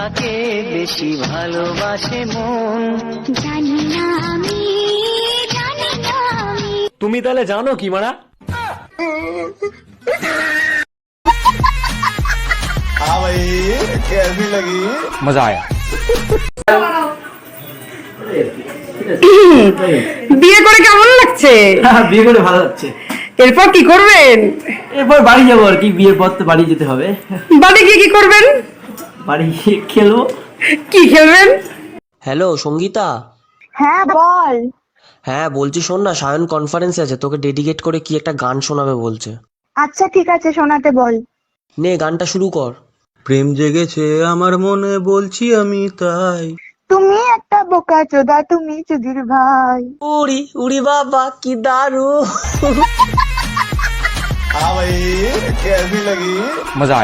কাকে বেশি ভালোবাসে মন জানি না আমি, জানি না আমি। তুমি তাহলে জানো কি মারা? हाँ भाई कैसी लगी? মজা আয়া। বিয়ে করে কেমন লাগছে? বিয়ে করে ভালো লাগছে। এরপর কি করবেন? এরপর বাড়ি যাবো আর কি, বিয়ের পর তো বাড়ি যেতে হবে। বাড়ি গিয়ে কি করবেন? বাড়ি গিয়ে খেলবো। কি খেলবেন? হ্যালো সঙ্গীতা। হ্যাঁ বল। হ্যাঁ বলছি শোন না, সায়ন কনফারেন্সে আছে, তোকে ডেডিকেট করে কি একটা গান শোনাবে বলছে। আচ্ছা ঠিক আছে, শোনাতে বল। নে গানটা শুরু কর। প্রেম জেগেছে আমার মনে বলছি আমি তাই। তুমি একটা বোকা চোদা, তুমি চুদির ভাই। উড়ি উড়ি বাবা কি দারু। हाँ भाई कैसी लगी? মজা আয়া।